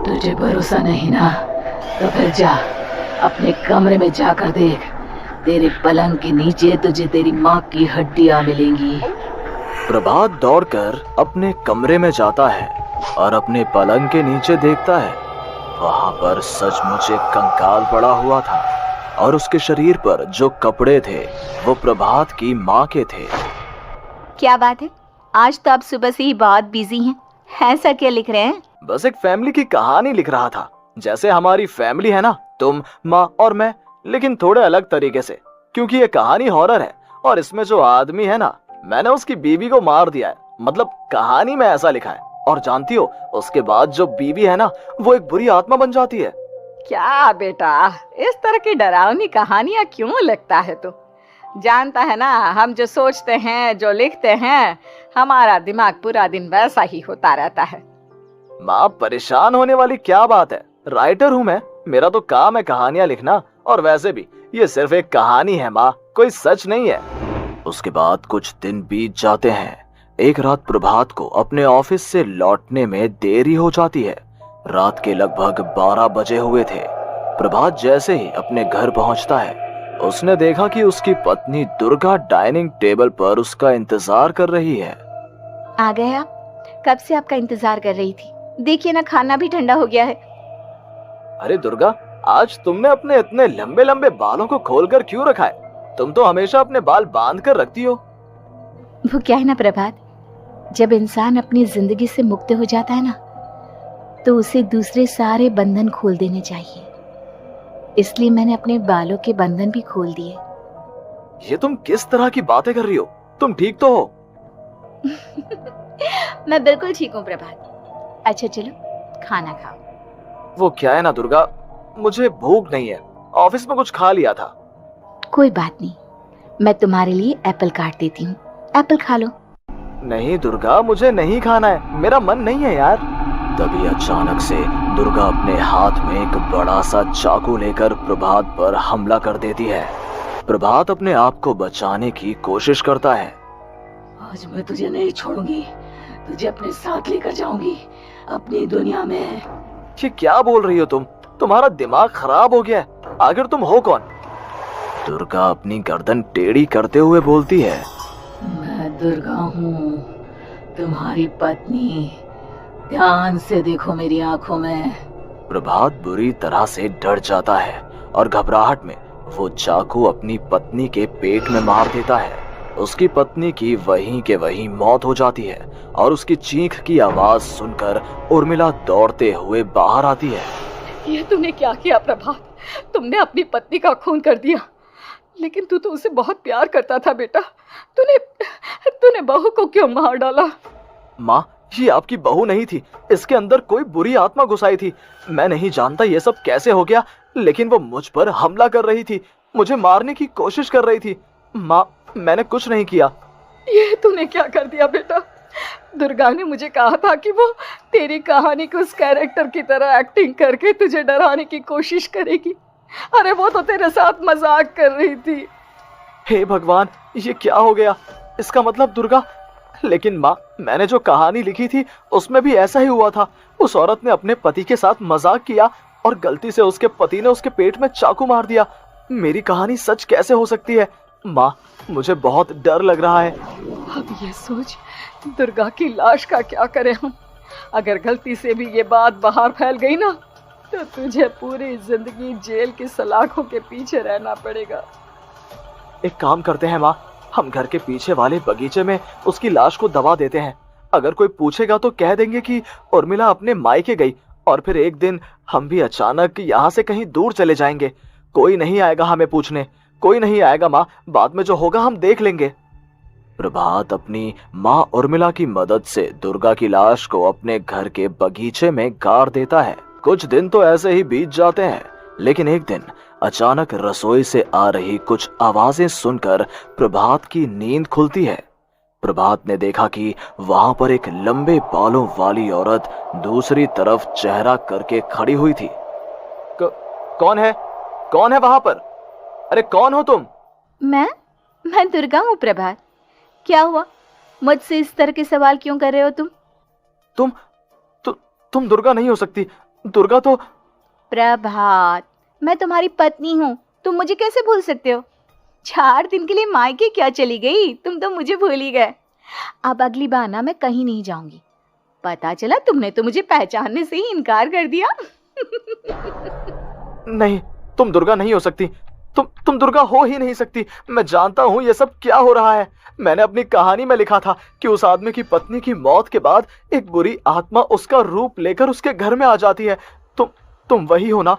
तुझे भरोसा नहीं ना, तो फिर जा अपने कमरे में जाकर देख। तेरे पलंग के नीचे तुझे तेरी माँ की हड्डियां मिलेंगी। प्रभात दौड़कर अपने कमरे में जाता है और अपने पलंग के नीचे देखता है। वहां पर सचमुच एक कंकाल पड़ा हुआ था और उसके शरीर पर जो कपड़े थे वो प्रभात की माँ के थे। क्या बात है, आज तो आप सुबह से ही बहुत बिजी हैं। ऐसा क्या लिख रहे हैं? बस एक फैमिली की कहानी लिख रहा था। जैसे हमारी फैमिली है ना, तुम, माँ और मैं, लेकिन थोड़े अलग तरीके से, क्योंकि ये कहानी हॉरर है और इसमें जो आदमी है ना, मैंने उसकी बीवी को मार दिया है। मतलब कहानी में ऐसा लिखा है। और जानती हो, उसके बाद जो बीवी है ना, वो एक बुरी आत्मा बन जाती है। क्या बेटा, इस तरह की डरावनी कहानियां क्यों लिखता है तू? जानता है ना, हम जो सोचते हैं, जो लिखते हैं, हमारा दिमाग पूरा दिन वैसा ही होता रहता है। माँ, परेशान होने वाली क्या बात है? राइटर हूँ मैं, मेरा तो काम है कहानियां लिखना। और वैसे भी ये सिर्फ एक कहानी है माँ, कोई सच नहीं है। उसके बाद कुछ दिन बीत जाते हैं। एक रात प्रभात को अपने ऑफिस से लौटने में देरी हो जाती है। रात के लगभग 12 बजे हुए थे। प्रभात जैसे ही अपने घर पहुंचता है, उसने देखा कि उसकी पत्नी दुर्गा डाइनिंग टेबल पर उसका इंतजार कर रही है। आ गए आप? कब से आपका इंतजार कर रही थी। देखिए ना, खाना भी ठंडा हो गया है। अरे दुर्गा, आज तुमने अपने इतने लंबे लंबे बालों को खोलकर क्यों रखा है? तुम तो हमेशा अपने बाल बांध कर रखती हो। वो क्या है ना प्रभात, जब इंसान अपनी जिंदगी से मुक्त हो जाता है ना, तो उसे दूसरे सारे बंधन खोल देने चाहिए। इसलिए मैंने अपने बालों के बंधन भी खोल दिए। ये तुम किस तरह की बातें कर रही हो? तुम ठीक तो हो? मैं बिल्कुल ठीक हूँ प्रभात। अच्छा चलो खाना खाओ। वो क्या है ना दुर्गा, मुझे भूख नहीं है। ऑफिस में कुछ खा लिया था। कोई बात नहीं, मैं तुम्हारे लिए एप्पल काट देती हूँ, एप्पल खा लो। नहीं दुर्गा, मुझे नहीं खाना है, मेरा मन नहीं है यार। तभी अचानक से दुर्गा अपने हाथ में एक बड़ा सा चाकू लेकर प्रभात पर हमला कर देती है। प्रभात अपने आप को बचाने की कोशिश करता है। आज मैं तुझे नहीं छोड़ूंगी, तुझे अपने साथ लेकर जाऊंगी अपनी दुनिया में। ये क्या बोल रही हो तुम? तुम्हारा दिमाग खराब हो गया है। आखिर तुम हो कौन? दुर्गा अपनी गर्दन टेढ़ी करते हुए बोलती है। मैं दुर्गा हूँ, तुम्हारी पत्नी। ध्यान से देखो मेरी आंखों में। प्रभात बुरी तरह से डर जाता है और घबराहट में वो चाकू अपनी पत्नी के पेट में मार देता है। उसकी पत्नी की वहीं के वहीं मौत हो जाती है और उसकी चीख की आवाज सुनकर उर्मिला दौड़ते हुए बाहर आती है। ये तूने क्या किया प्रभात? तुमने अपनी पत्नी का खून कर दिया। लेकिन तू तो उसे बहुत प्यार करता था बेटा। तूने बहू को क्यों मार डाला? माँ, ये आपकी बहू नहीं थी, इसके अंदर कोई बुरी आत्मा घुसाई थी। मैं नहीं जानता ये सब कैसे हो गया, लेकिन वो मुझ पर हमला कर रही थी, मुझे मारने की कोशिश कर रही थी। माँ, मैंने कुछ नहीं किया। ये तूने क्या कर दिया बेटा? दुर्गा ने मुझे कहा था कि वो तेरी कहानी के उस कैरेक्टर की तरह एक्टिंग करके तुझे डराने की कोशिश करेगी। अरे वो तो तेरे साथ मजाक कर रही थी। हे भगवान, ये क्या हो गया? इसका मतलब दुर्गा। लेकिन माँ, मैंने जो कहानी लिखी थी उसमें भी ऐसा ही हुआ था। उस औरत ने अपने पति के साथ मजाक किया और गलती से उसके पति ने उसके पेट में चाकू मार दिया। मेरी कहानी सच कैसे हो सकती है? माँ, मुझे बहुत डर लग रहा है। अब ये सोच, दुर्गा की लाश का क्या करें हम? अगर गलती से भी ये बात बाहर फैल गई ना, तो तुझे पूरी जिंदगी जेल की सलाखों के पीछे रहना पड़ेगा। एक काम करते हैं माँ, हम घर के पीछे वाले बगीचे में उसकी लाश को दबा देते हैं। अगर कोई पूछेगा तो कह देंगे कि उर्मिला अपने मायके गई और फिर एक दिन हम भी अचानक यहाँ से कहीं दूर चले जाएंगे। कोई नहीं आएगा हमें पूछने, कोई नहीं आएगा माँ, बाद में जो होगा हम देख लेंगे। प्रभात अपनी माँ उर्मिला की मदद से दुर्गा की लाश को अपने घर के बगीचे में गाड़ देता है। कुछ दिन तो ऐसे ही बीत जाते हैं, लेकिन एक दिन अचानक रसोई से आ रही कुछ आवाजें सुनकर प्रभात की नींद खुलती है। प्रभात ने देखा कि वहां पर एक लंबे बालों वाली औरत दूसरी तरफ चेहरा करके खड़ी हुई थी। कौन है? कौन है वहां पर? अरे कौन हो तुम? मैं दुर्गा हूँ प्रभात। क्या हुआ? मुझसे इस तरह के सवाल क्यों कर रहे हो तुम? तुम दुर्गा नहीं हो सकती। दुर्गा तो प्रभात, मैं तुम्हारी पत्नी हूँ, तुम मुझे कैसे भूल सकते हो? 4 दिन के लिए मायके क्या चली गई, तुम तो मुझे भूल ही गए। अब अगली बार ना मैं कहीं नहीं जाऊंगी। पता चला तुमने तो मुझे पहचानने से ही इनकार कर दिया। नहीं, तुम दुर्गा नहीं हो सकती। तुम दुर्गा हो ही नहीं सकती। मैं जानता हूँ ये सब क्या हो रहा है। मैंने अपनी कहानी में लिखा था कि उस आदमी की पत्नी की मौत के बाद एक बुरी आत्मा उसका रूप लेकर उसके घर में आ जाती है। तुम वही हो ना?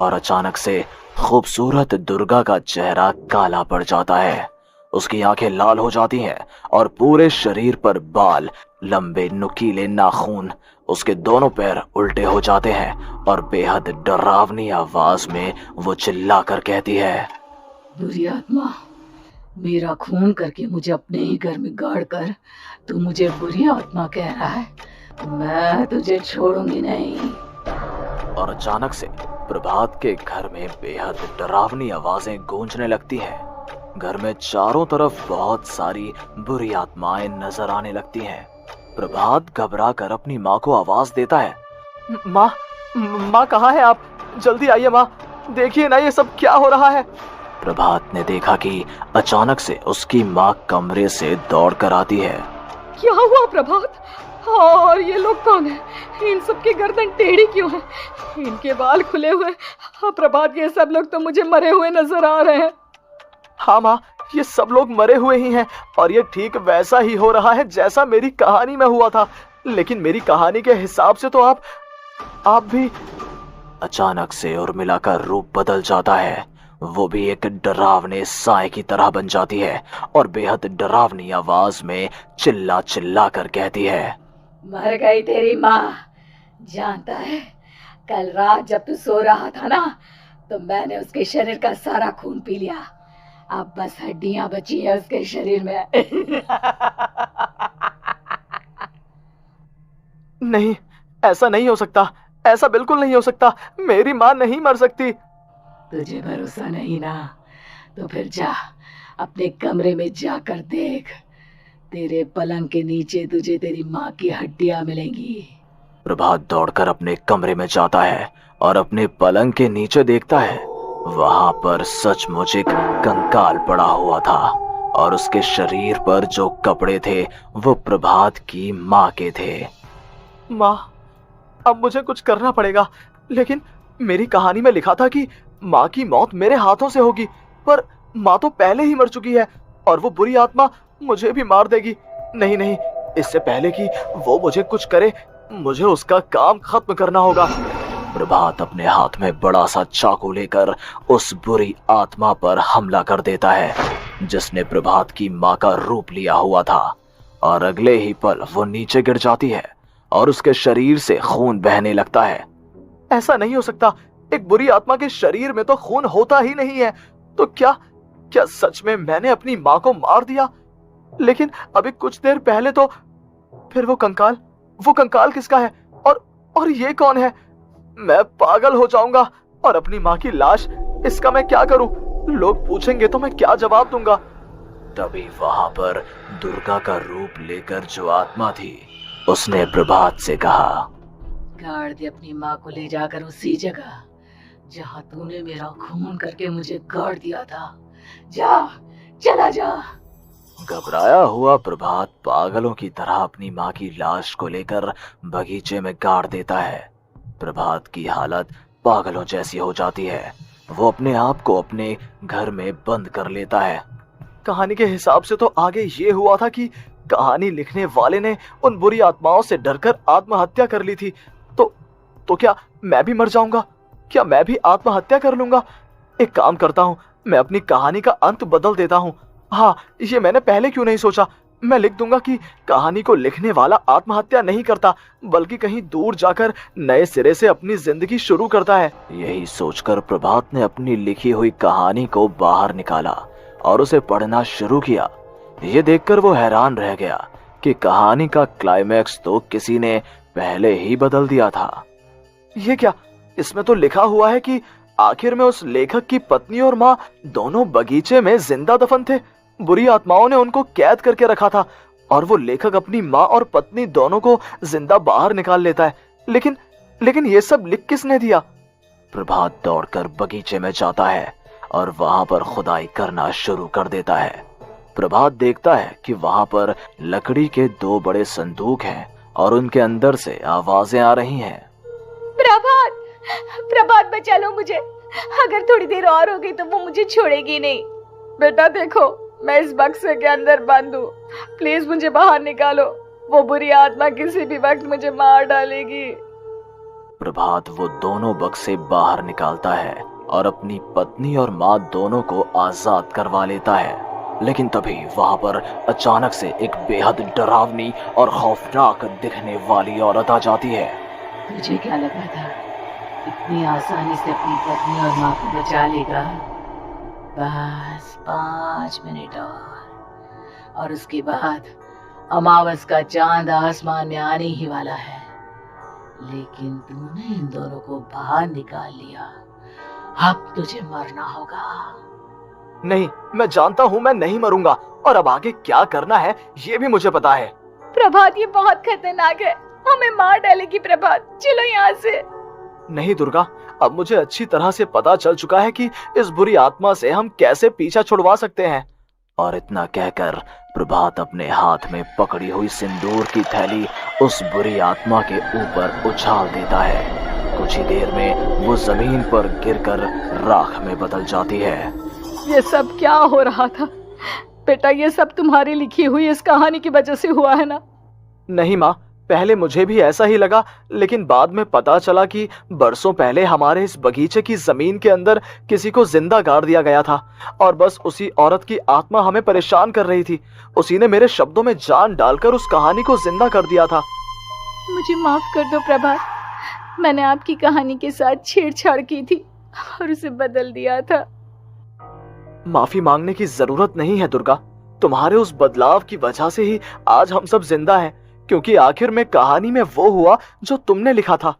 और अचानक से खूबसूरत दुर्गा का चेहरा काला पड़ जाता है। उसकी आंखें लाल हो जाती हैं और पूरे शरीर पर बाल, लंबे नुकीले नाखून, उसके दोनों पैर उल्टे हो जाते हैं और बेहद डरावनी आवाज में वो चिल्लाकर कहती है, बुरी आत्मा, मेरा खून करके मुझे अपने ही घर में गाड़ कर तू मुझे बुरी आत्मा कह रहा है? मैं तुझे छोड़ूंगी नहीं। और अचानक से प्रभात के घर में बेहद डरावनी आवाजें गूंजने लगती हैं। घर में चारों तरफ बहुत सारी बुरी आत्माएं नजर आने लगती हैं। प्रभात घबरा कर अपनी माँ को आवाज देता है, माँ कहाँ है आप? जल्दी आइए माँ, देखिए ना ये सब क्या हो रहा है। प्रभात ने देखा कि अचानक से उसकी माँ कमरे से दौड़ कर आती है। क्या हुआ प्रभात? और ये लोग कौन है? इन सब की गर्दन टेढ़ी क्यों है? इनके बाल खुले हुए। हाँ प्रभात, ये सब लोग तो मुझे मरे हुए नजर आ रहे हैं। हाँ माँ, ये सब लोग मरे हुए ही हैं और ये ठीक वैसा ही हो रहा है जैसा मेरी कहानी में हुआ था। लेकिन मेरी कहानी के हिसाब से तो आप भी। अचानक से उर्मिला का रूप बदल जाता है। वो भी एक डरावने साए की तरह बन जाती है और बेहद डरावनी आवाज में चिल्ला चिल्ला कर कहती है, मर गई तेरी माँ। जानता है, कल रात जब तू सो रहा था ना, तो मैंने उसके शरीर का सारा खून पी लिया। अब बस हड्डियां बची है उसके शरीर में। नहीं, ऐसा नहीं हो सकता, ऐसा बिल्कुल नहीं हो सकता। मेरी माँ नहीं मर सकती। तुझे भरोसा नहीं ना? तो फिर जा, अपने कमरे में जाकर देख। तेरे पलंग के नीचे तुझे तेरी माँ की हड्डियां मिलेंगी। प्रभात दौड़कर अपने कमरे में जाता है और अपने पलंग के नीचे देखता है। वहां पर सचमुच एक कंकाल पड़ा हुआ था और उसके शरीर पर जो कपड़े थे वो प्रभात की माँ के थे। माँ, अब मुझे कुछ करना पड़ेगा। लेकिन मेरी कहानी में लिखा था कि माँ की मौत मेरे हाथों से होगी, पर माँ तो पहले ही मर चुकी है और वो बुरी आत्मा मुझे भी मार देगी। नहीं नहीं, इससे पहले कि वो मुझे कुछ करे, मुझे उसका काम खत्म करना होगा। प्रभात अपने हाथ में बड़ा सा चाकू लेकर उस बुरी आत्मा पर हमला कर देता है जिसने प्रभात की माँ का रूप लिया हुआ था, और अगले ही पल वो नीचे गिर जाती है और उसके शरीर से खून बहने लगता है। ऐसा नहीं हो सकता, एक बुरी आत्मा के शरीर में तो खून होता ही नहीं है। तो क्या सच में मैंने अपनी माँ को मार दिया? लेकिन अभी कुछ देर पहले तो फिर वो कंकाल किसका है? और ये कौन है? मैं पागल हो जाऊंगा। और अपनी माँ की लाश, इसका मैं क्या करूं? लोग पूछेंगे तो मैं क्या जवाब दूंगा? तभी वहां पर दुर्गा का रूप लेकर जो आत्मा थी उसने प्रभात से कहा, गाड़ दे अपनी माँ को ले जाकर उसी जगह जहाँ तूने मेरा खून करके मुझे गाड़ दिया था। जा, चला जा। घबराया हुआ प्रभात पागलों की तरह अपनी माँ की लाश को लेकर बगीचे में गाड़ देता है। प्रभात की हालत पागलों जैसी हो जाती है। वो अपने आप को अपने घर में बंद कर लेता है। कहानी के हिसाब से तो आगे ये हुआ था कि कहानी लिखने वाले ने उन बुरी आत्माओं से डरकर आत्महत्या कर ली थी। तो क्या मैं भी मर जाऊंगा? क्या मैं भी आत्महत्या कर लूंगा? एक काम करता हूँ, मैं अपनी कहानी का अंत बदल देता हूँ। हाँ, ये मैंने पहले क्यों नहीं सोचा। मैं लिख दूंगा कि कहानी को लिखने वाला आत्महत्या नहीं करता, बल्कि कहीं दूर जाकर नए सिरे से अपनी जिंदगी शुरू करता है। यही सोचकर प्रभात ने अपनी लिखी हुई कहानी को बाहर निकाला और उसे पढ़ना शुरू किया। ये देखकर वो हैरान रह गया कि कहानी का क्लाइमैक्स तो किसी ने पहले ही बदल दिया था। ये क्या? इसमें तो लिखा हुआ है कि आखिर में उस लेखक की पत्नी और माँ दोनों बगीचे में जिंदा दफन थे। बुरी आत्माओं ने उनको कैद करके रखा था और वो लेखक अपनी माँ और पत्नी दोनों को जिंदा बाहर निकाल लेता है। लेकिन लेकिन ये सब लिख किसने दिया? प्रभात दौड़कर बगीचे में जाता है और वहां पर खुदाई करना शुरू कर देता है। प्रभात देखता है कि वहां पर लकड़ी के 2 बड़े संदूक हैं और उनके अंदर से आवाजें आ रही हैं। प्रभात, प्रभात बचा लो मुझे, अगर थोड़ी देर और हो गई तो वो मुझे छोड़ेगी नहीं। बेटा देखो, मैं इस बक्से के अंदर बंद हूँ, प्लीज मुझे बाहर निकालो, वो बुरी आत्मा किसी भी वक्त मुझे मार डालेगी। प्रभात वो दोनों बक्से बाहर निकालता है और अपनी पत्नी और माँ दोनों को आजाद करवा लेता है। लेकिन तभी वहां पर अचानक से एक बेहद डरावनी और खौफनाक दिखने वाली औरत आ जाती है। तुझे क्या लगा था इतनी आसानी से अपनी पत्नी और माँ को बचा लेगा? बस 5 मिनट और उसके बाद अमावस का चांद आसमान में आने ही वाला है। लेकिन तूने इन दोनों को बाहर निकाल लिया, अब तुझे मरना होगा। नहीं, मैं जानता हूँ मैं नहीं मरूंगा, और अब आगे क्या करना है ये भी मुझे पता है। प्रभात, ये बहुत खतरनाक है, हमें मार डालेगी। प्रभात, चलो यहाँ से। नहीं दुर्गा, अब मुझे अच्छी तरह से पता चल चुका है कि इस बुरी आत्मा से हम कैसे पीछा छुड़वा सकते हैं। और इतना कहकर प्रभात अपने हाथ में पकड़ी हुई सिंदूर की थैली उस बुरी आत्मा के ऊपर उछाल देता है। कुछ ही देर में वो जमीन पर गिरकर राख में बदल जाती है। ये सब क्या हो रहा था बेटा? ये सब तुम्हारी लिखी हुई इस कहानी की वजह से हुआ है ना? नहीं माँ, पहले मुझे भी ऐसा ही लगा, लेकिन बाद में पता चला कि बरसों पहले हमारे इस बगीचे की जमीन के अंदर किसी को जिंदा गाड़ दिया गया था और बस उसी औरत की आत्मा हमें परेशान कर रही थी। उसी ने मेरे शब्दों में जान डालकर उस कहानी को जिंदा कर दिया था। मुझे माफ कर दो प्रभात, मैंने आपकी कहानी के साथ छेड़छाड़ की थी और उसे बदल दिया था। माफी मांगने की जरूरत नहीं है दुर्गा, तुम्हारे उस बदलाव की वजह से ही आज हम सब जिंदा हैं, क्योंकि आखिर में कहानी में वो हुआ जो तुमने लिखा था।